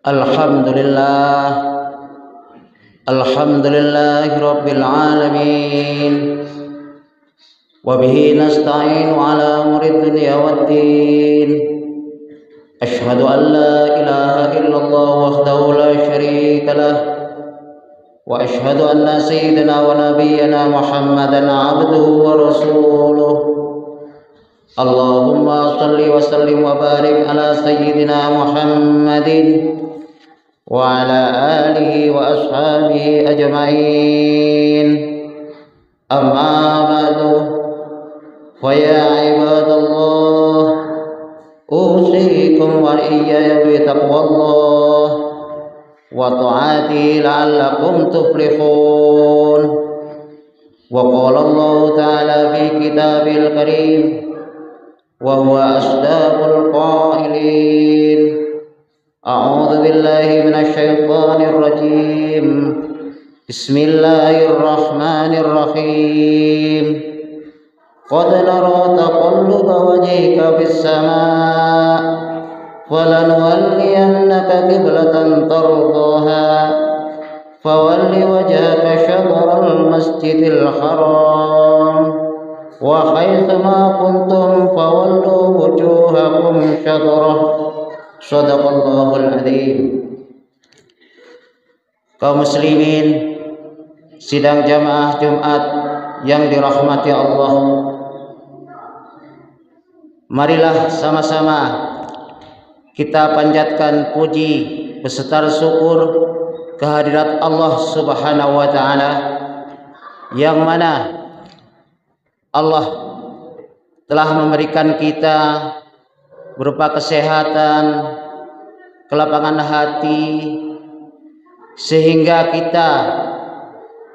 Alhamdulillah, alhamdulillahi rabbil alamin. Wa bihi nasta'inu ala umuri dunya waddin. Ashhadu an la ilaha illallah wahdahu la syarika lah. Wa ashhadu anna sayyidina wa nabiyyana Muhammadan abduhu wa rasuluh. Allahumma salli wa sallim wa barik ala sayyidina Muhammadin wa ala alihi wa ashabihi ajma'in. Amma ba'du, fa ya ibadallah, usikum wa iyaya bi taqwallah wa ta'ati la'allakum tuflihun. Wa qala Allah ta'ala fi kitabil karim wa huwa asdaqul qailin. A'udzu billahi minasy syaithanir rajim. Bismillahirrahmanirrahim. Qad nara taqalluba wajhika fis samaa' falanuwalliyannaka qiblatan tardaha fawalli wajhaka syatral masjidil haram wa haitsu ma kuntum fawallu wujuhakum syatrah. Shadaqallahul adzim. Kaum muslimin sidang jamaah Jumat yang dirahmati Allah, marilah sama-sama kita panjatkan puji beserta syukur kehadirat Allah Subhanahu wa taala, yang mana Allah telah memberikan kita berupa kesehatan, kelapangan hati, sehingga kita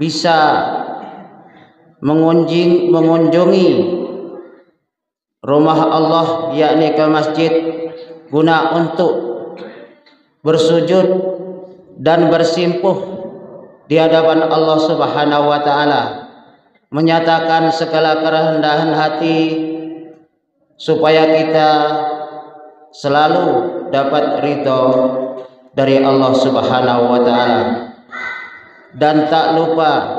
bisa mengunjungi rumah Allah, yakni ke masjid, guna untuk bersujud dan bersimpuh di hadapan Allah Subhanahu wa taala, menyatakan segala kerendahan hati supaya kita selalu dapat ridho dari Allah Subhanahu wa taala. Dan tak lupa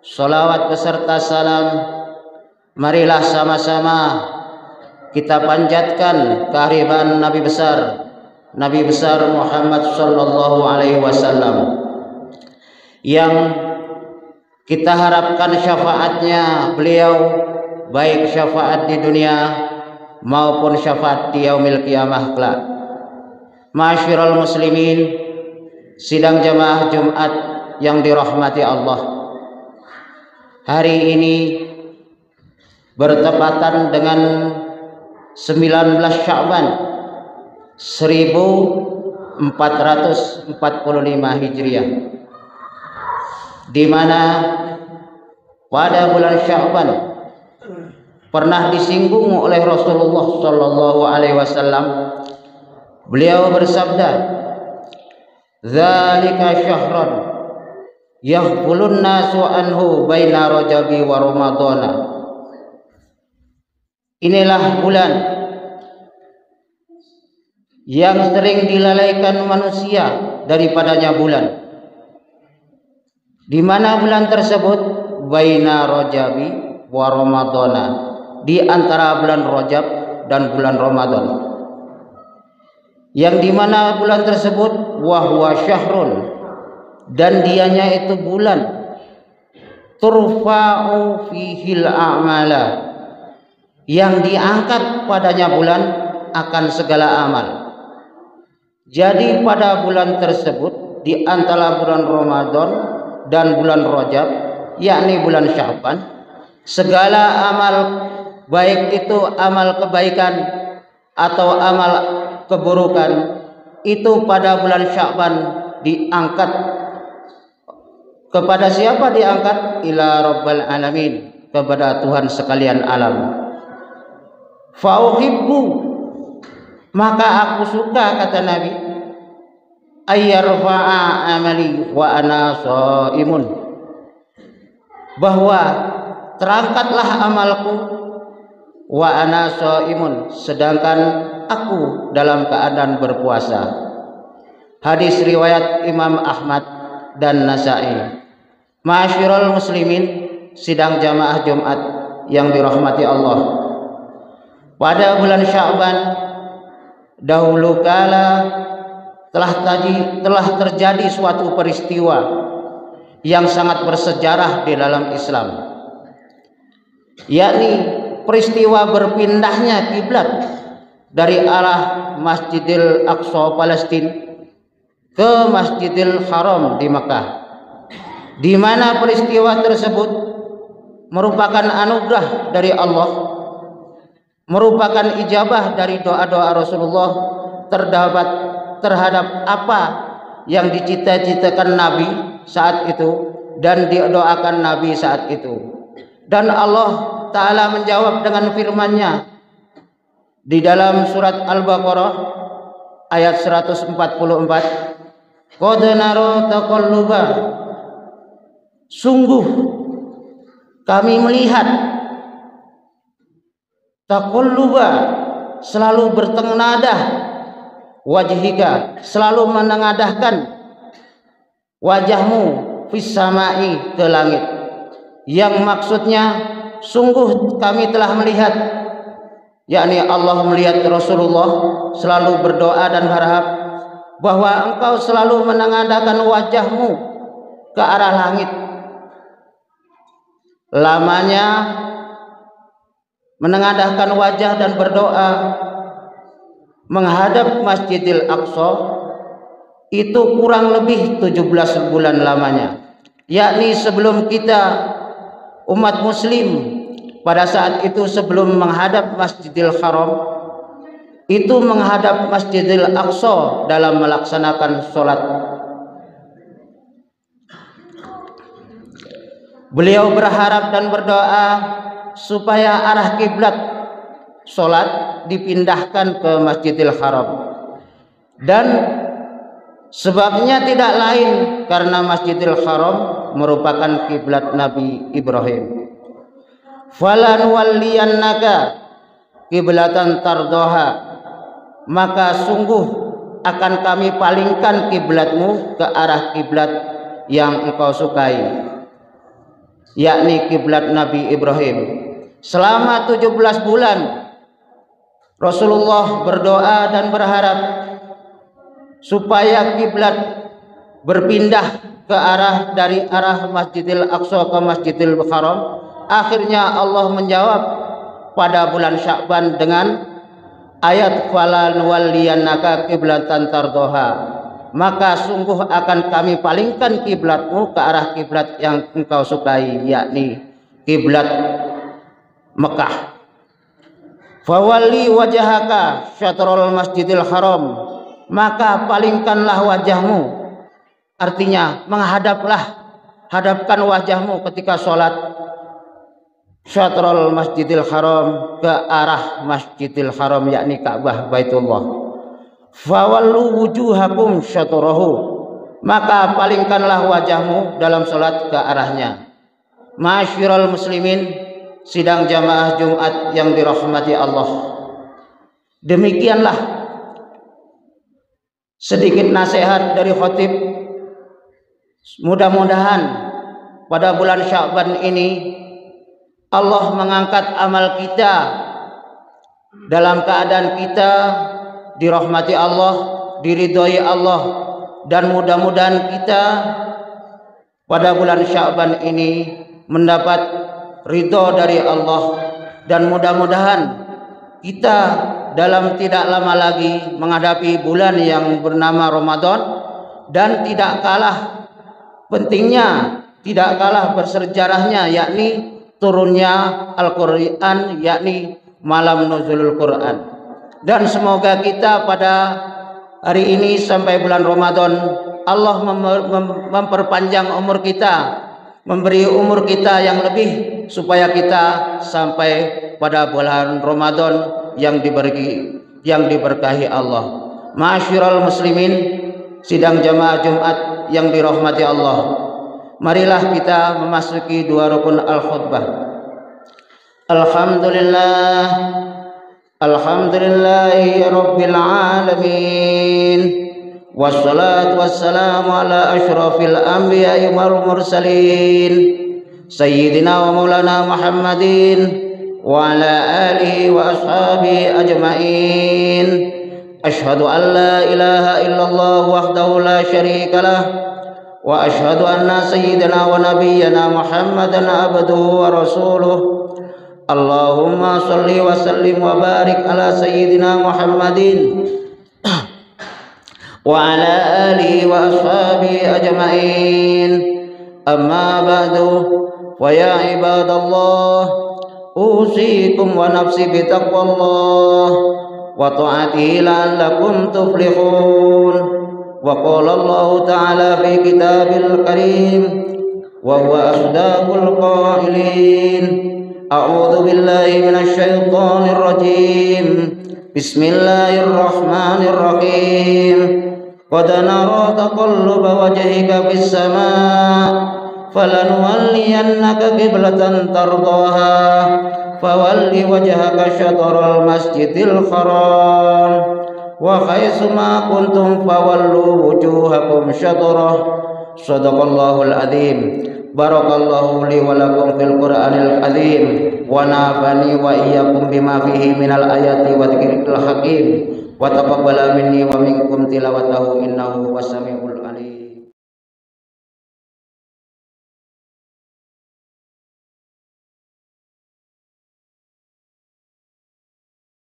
sholawat beserta salam, marilah sama-sama kita panjatkan kehadiran Nabi besar Muhammad sallallahu alaihi wasallam, yang kita harapkan syafaatnya beliau, baik syafaat di dunia maupun syafaat di yaumil qiyamah kelak. Ma'asyiral muslimin, sidang jamaah Jumat yang dirahmati Allah, hari ini bertepatan dengan 19 Sya'ban 1445 Hijriah, di mana pada bulan Sya'ban pernah disinggung oleh Rasulullah sallallahu alaihi wasallam. Beliau bersabda, "Dzalika syahrun yaghfulun nasu anhu baina Rajabi wa Ramadhana." Inilah bulan yang sering dilalaikan manusia daripadanya bulan. Di mana bulan tersebut? Baina Rajabi wa Ramadhana, di antara bulan Rajab dan bulan Ramadan, yang dimana bulan tersebut wahwa syahrun, dan dianya itu bulan turfa'u fihil a'mala, yang diangkat padanya bulan akan segala amal. Jadi pada bulan tersebut, di antara bulan Ramadan dan bulan Rajab, yakni bulan Sya'ban, segala amal, baik itu amal kebaikan atau amal keburukan, itu pada bulan Sya'ban diangkat. Kepada siapa diangkat? Ila Rabbil alamin, kepada Tuhan sekalian alam. Fauhibbu, maka aku suka, kata Nabi, ayyarfa'a amali wa ana shaimun, bahwa terangkatlah amalku wa ana shaimun, sedangkan aku dalam keadaan berpuasa. Hadis riwayat Imam Ahmad dan Nasa'i. Ma'asyiral muslimin, sidang jamaah Jumat yang dirahmati Allah. Pada bulan Sya'ban dahulu kala telah terjadi suatu peristiwa yang sangat bersejarah di dalam Islam, yakni peristiwa berpindahnya kiblat dari arah Masjidil Aqsa Palestina ke Masjidil Haram di Makkah, di mana peristiwa tersebut merupakan anugerah dari Allah, merupakan ijabah dari doa-doa Rasulullah terhadap apa yang dicita-citakan Nabi saat itu dan didoakan Nabi saat itu. Dan Allah Ta'ala menjawab dengan firman-Nya di dalam surat Al-Baqarah ayat 144, qad nara taqalluba, sungguh kami melihat, taqalluba selalu bertengadah, wajhika selalu menengadahkan wajahmu, fis samai ke langit, yang maksudnya sungguh kami telah melihat, yakni Allah melihat Rasulullah selalu berdoa dan berharap bahwa engkau selalu menengadahkan wajahmu ke arah langit. Lamanya menengadahkan wajah dan berdoa menghadap Masjidil Aqsa itu kurang lebih 17 bulan lamanya, yakni sebelum kita umat muslim pada saat itu sebelum menghadap Masjidil Haram itu menghadap Masjidil Aqsa dalam melaksanakan sholat. Beliau berharap dan berdoa supaya arah kiblat sholat dipindahkan ke Masjidil Haram, dan sebabnya tidak lain karena Masjidil Haram merupakan kiblat Nabi Ibrahim. Falan walliyannaka kiblatan tardoha, maka sungguh akan kami palingkan kiblatmu ke arah kiblat yang engkau sukai, yakni kiblat Nabi Ibrahim. Selama 17 bulan Rasulullah berdoa dan berharap supaya kiblat berpindah ke arah dari arah Masjidil Aqsa ke Masjidil Haram. Akhirnya Allah menjawab pada bulan Sya'ban dengan ayat falan walliyannaka kiblatan tardoha, maka sungguh akan kami palingkan kiblatmu ke arah kiblat yang engkau sukai, yakni kiblat Mekah. Fawalli wajhaka syatrul Masjidil Haram, maka palingkanlah wajahmu, artinya hadapkan wajahmu ketika sholat syatrul Masjidil Haram, ke arah Masjidil Haram, yakni Ka'bah Baitullah. Fawallu wujuhakum syatrahu, maka palingkanlah wajahmu dalam sholat ke arahnya. Ma'asyiral muslimin, sidang jamaah Jumat yang dirahmati Allah, demikianlah sedikit nasihat dari khatib. Mudah-mudahan pada bulan Sya'ban ini Allah mengangkat amal kita dalam keadaan kita dirahmati Allah, diridhoi Allah, dan mudah-mudahan kita pada bulan Sya'ban ini mendapat ridho dari Allah, dan mudah-mudahan kita dalam tidak lama lagi menghadapi bulan yang bernama Ramadan, dan tidak kalah pentingnya, tidak kalah bersejarahnya, yakni turunnya Al-Quran, yakni malam nuzulul Quran. Dan semoga kita pada hari ini sampai bulan Ramadan Allah memperpanjang umur kita, memberi umur kita yang lebih, supaya kita sampai pada bulan Ramadan yang diberkahi Allah. Ma'asyiral muslimin, sidang jamaah Jumat yang dirahmati Allah, marilah kita memasuki dua rukun al-khutbah. Alhamdulillahi rabbil alamin, wassalatu wassalamu ala asyrafil anbiya'i wal mursalin sayyidina wa maulana Muhammadin wa ala alihi wa ashabihi ajma'in. Asyhadu an la ilaha illallah wahdahu la syarika lah wa asyhadu anna sayyidina wa nabiyyana Muhammadan abduhu wa rasuluh. Allahumma shalli wa sallim wa barik ala sayyidina Muhammadin wa ala alihi wa ashabihi ajma'in. Amma ba'du, wa ya ibadallah, usikum wa nafsi bi taqwallah wa ta'atihi la'allakum tuflihun. Wa qala Allah ta'ala fi kitabil karim wa huwa asdaqul qailin. A'udzu billahi minasy syaithanir rajim. Bismillahirrahmanirrahim. Qad nara taqalluba wajhika fis sama' falanuwalliyannaka qiblatan tardaha fawalli wajhaka syatral masjidil haram wa haitsuma kuntum fawallu wujuhakum syatrah. Shadaqallahul adzim. Barakallahu li wa lakum fil Qur'anil azim wa nafani wa iyyakum bima fihi minal ayati wa dzikril hakim wa taqabbala minni wa minkum tilawatahu innahu wasami'ul